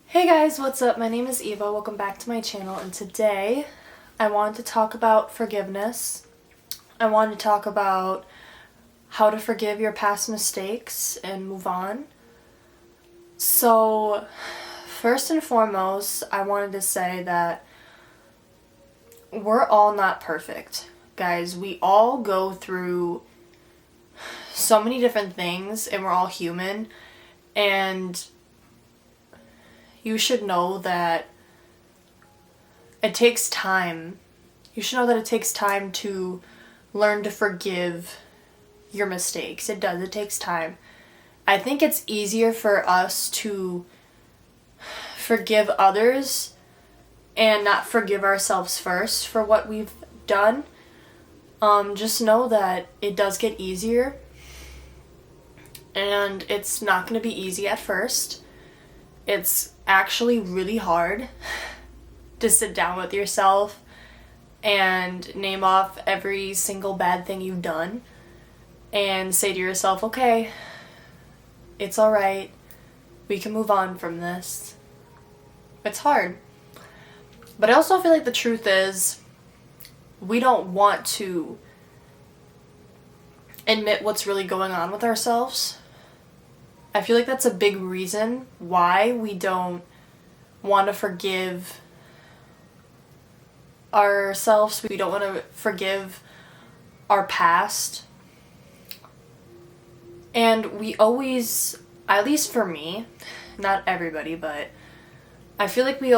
Hey guys, what's up? My name is Eva. Welcome back to my channel, and today I wanted to talk about forgiveness. I wanted to talk about how to forgive your past mistakes and move on. So, first and foremost, I wanted to say that we're all not perfect. Guys, we all go through so many different things, and we're all human, and you should know that it takes time. You should know that it takes time to learn to forgive your mistakes. It does. It takes time. I think it's easier for us to forgive others and not forgive ourselves first for what we've done. Just know that it does get easier, and it's not going to be easy at first. It's actually really hard to sit down with yourself and name off every single bad thing you've done and say to yourself, okay, it's alright, we can move on from this. It's hard. But I also feel like the truth is, we don't want to admit what's really going on with ourselves. I feel like that's a big reason why we don't want to forgive ourselves. We don't want to forgive our past. And we always, at least for me, not everybody, but I feel like let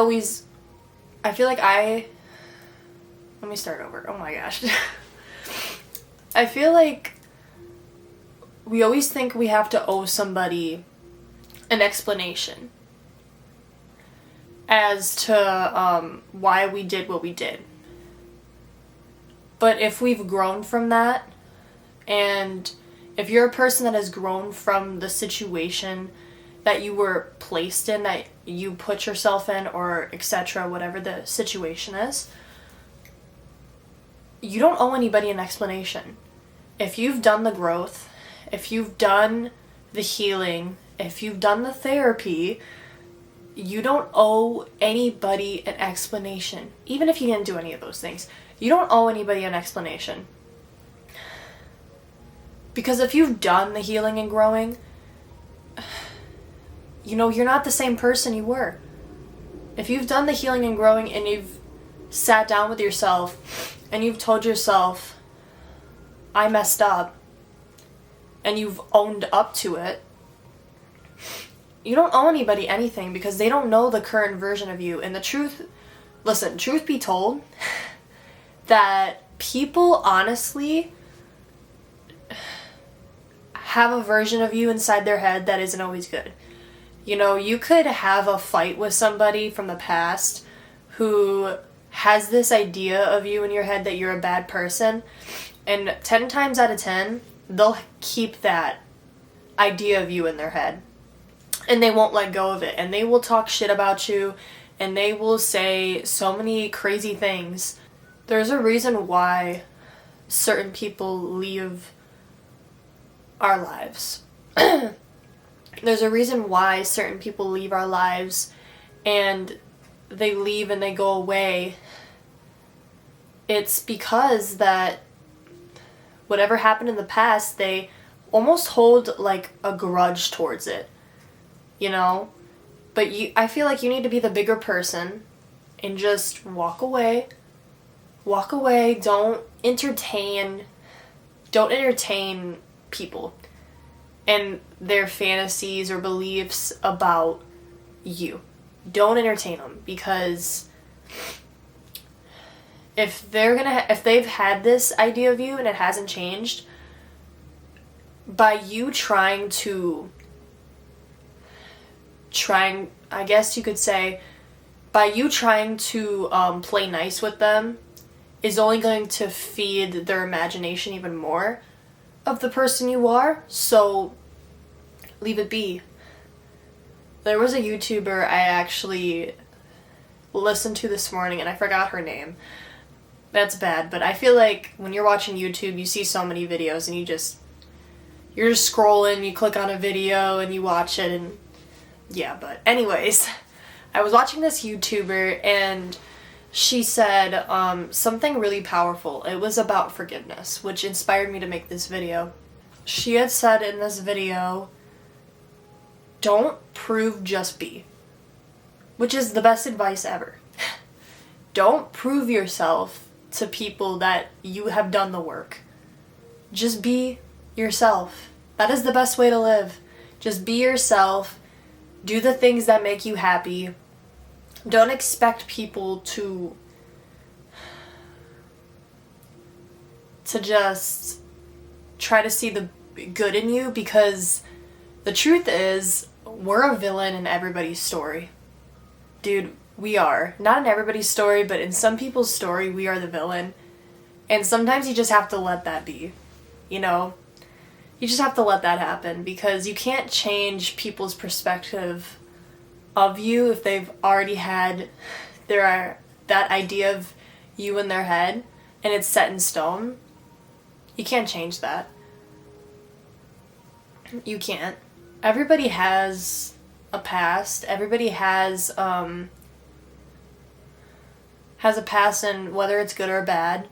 me start over. Oh my gosh. I feel like we always think we have to owe somebody an explanation as to why we did what we did. But if we've grown from that, and if you're a person that has grown from the situation that you were placed in, that you put yourself in, or etc., whatever the situation is, you don't owe anybody an explanation. If you've done the growth, if you've done the healing, if you've done the therapy, you don't owe anybody an explanation. Even if you didn't do any of those things, you don't owe anybody an explanation. Because if you've done the healing and growing, you're not the same person you were. If you've done the healing and growing and you've sat down with yourself and you've told yourself, I messed up, and you've owned up to it, you don't owe anybody anything, because they don't know the current version of you. And truth be told, that people honestly have a version of you inside their head that isn't always good. You could have a fight with somebody from the past who has this idea of you in your head that you're a bad person, and 10 times out of 10, they'll keep that idea of you in their head, and they won't let go of it, and they will talk shit about you, and they will say so many crazy things. There's a reason why certain people leave our lives. There's a reason why certain people leave our lives, and they leave and they go away. It's because that whatever happened in the past, they almost hold like a grudge towards it, But I feel like you need to be the bigger person and just walk away. Walk away. Don't entertain people and their fantasies or beliefs about you. Don't entertain them, because if they've had this idea of you and it hasn't changed, by you I guess you could say, by you trying to play nice with them is only going to feed their imagination even more of the person you are. So leave it be. There was a YouTuber I actually listened to this morning, and I forgot her name. That's bad, but I feel like when you're watching YouTube, you see so many videos and you're just scrolling, you click on a video and you watch it, and yeah, but anyways, I was watching this YouTuber and she said something really powerful. It was about forgiveness, which inspired me to make this video. She had said in this video, don't prove, just be. Which is the best advice ever. Don't prove yourself to people that you have done the work. Just be yourself. That is the best way to live. Just be yourself. Do the things that make you happy. Don't expect people to just try to see the good in you, because the truth is, we're a villain in everybody's story. Dude, we are. Not in everybody's story, but in some people's story, we are the villain. And sometimes you just have to let that be. You know? You just have to let that happen, because you can't change people's perspective of you if they've already had that idea of you in their head and it's set in stone. You can't change that. You can't. Everybody has a past. Everybody has a past, and whether it's good or bad.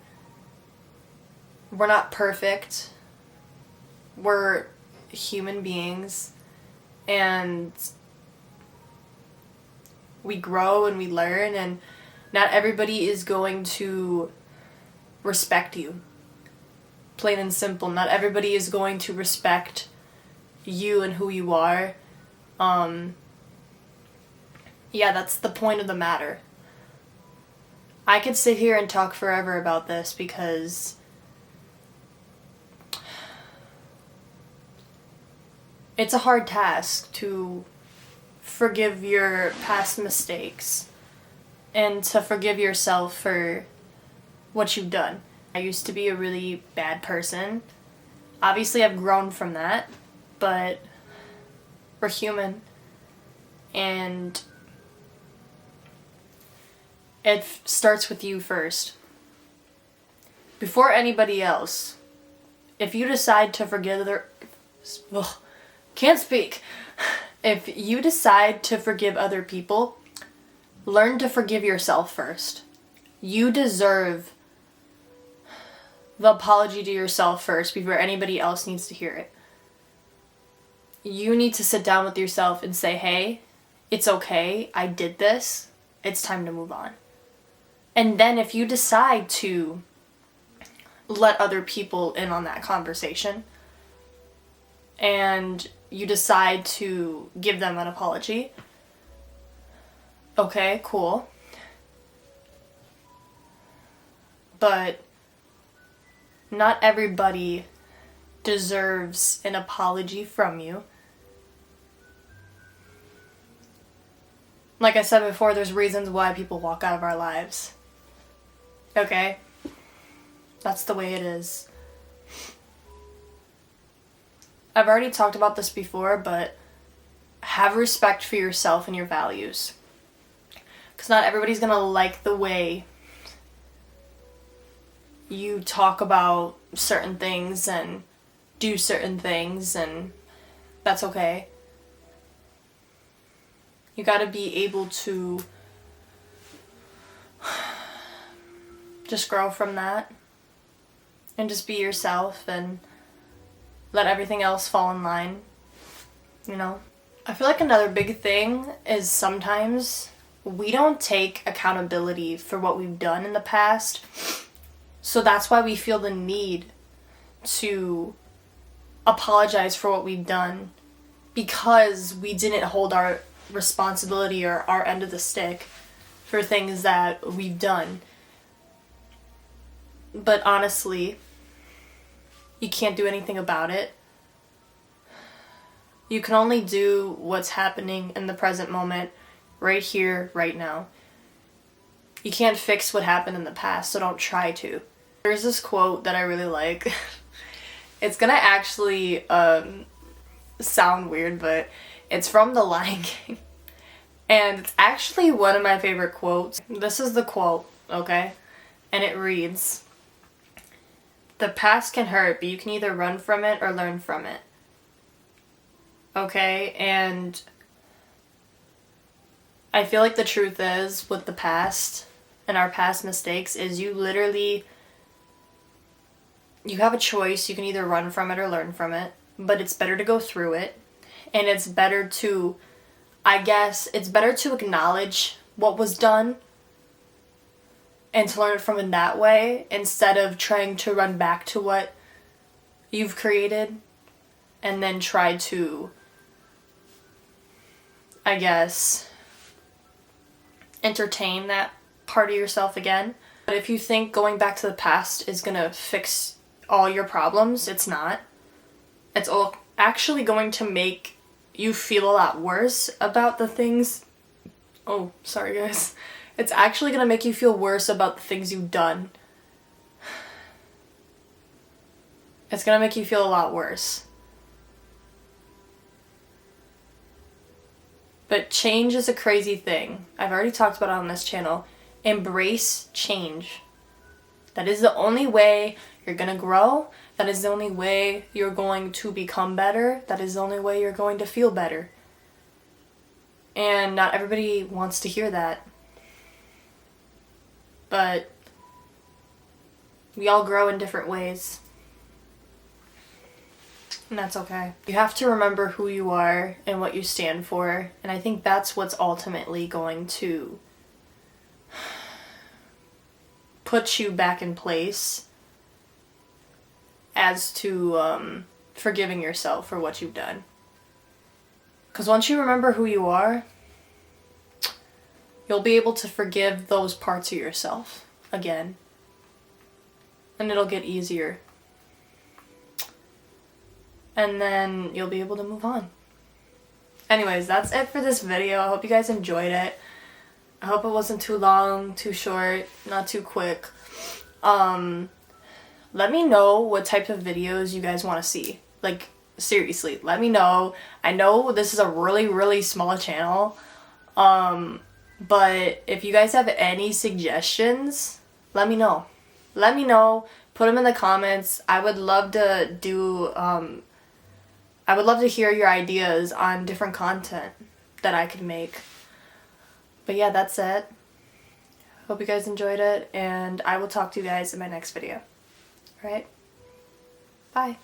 We're not perfect. We're human beings, and we grow and we learn, and not everybody is going to respect you. Plain and simple. Not everybody is going to respect you and who you are. Yeah, that's the point of the matter. I could sit here and talk forever about this, because it's a hard task to forgive your past mistakes and to forgive yourself for what you've done. I used to be a really bad person. Obviously, I've grown from that, but we're human. And it starts with you first. Before anybody else. If you decide to forgive can't speak. If you decide to forgive other people, learn to forgive yourself first. You deserve the apology to yourself first before anybody else needs to hear it. You need to sit down with yourself and say, hey, it's okay, I did this, it's time to move on. And then if you decide to let other people in on that conversation, and you decide to give them an apology, okay, cool. But not everybody deserves an apology from you. Like I said before, there's reasons why people walk out of our lives. Okay? That's the way it is. I've already talked about this before, but have respect for yourself and your values. Because not everybody's gonna like the way you talk about certain things and do certain things, and that's okay. You gotta be able to just grow from that and just be yourself and let everything else fall in line, you know? I feel like another big thing is sometimes we don't take accountability for what we've done in the past, so that's why we feel the need to apologize for what we've done, because we didn't hold our responsibility or our end of the stick for things that we've done. But honestly, you can't do anything about it. You can only do what's happening in the present moment, right here, right now. You can't fix what happened in the past, so don't try to. There's this quote that I really like. It's gonna actually sound weird, but it's from The Lion King. And it's actually one of my favorite quotes. This is the quote, okay? And it reads, "The past can hurt, but you can either run from it or learn from it." Okay? And I feel like the truth is, with the past and our past mistakes, is you have a choice. You can either run from it or learn from it, but it's better to go through it, and it's better to, I guess, it's better to acknowledge what was done and to learn from it that way, instead of trying to run back to what you've created and then try to, I guess, entertain that part of yourself again. But if you think going back to the past is gonna fix all your problems, it's not. It's all actually going to make you feel a lot worse about the things. Oh, sorry guys. It's actually gonna make you feel worse about the things you've done. It's gonna make you feel a lot worse. But change is a crazy thing. I've already talked about it on this channel. Embrace change. That is the only way you're gonna grow. That is the only way you're going to become better. That is the only way you're going to feel better. And not everybody wants to hear that. But we all grow in different ways. And that's okay. You have to remember who you are and what you stand for. And I think that's what's ultimately going to put you back in place as to forgiving yourself for what you've done. Because once you remember who you are, you'll be able to forgive those parts of yourself again. And it'll get easier. And then you'll be able to move on. Anyways, that's it for this video. I hope you guys enjoyed it. I hope it wasn't too long, too short, not too quick. Let me know what type of videos you guys want to see. Like, seriously, let me know. I know this is a really, really small channel. But if you guys have any suggestions, let me know. Let me know. Put them in the comments. I would love to do, I would love to hear your ideas on different content that I could make. But yeah, that's it. Hope you guys enjoyed it, and I will talk to you guys in my next video. Alright? Bye.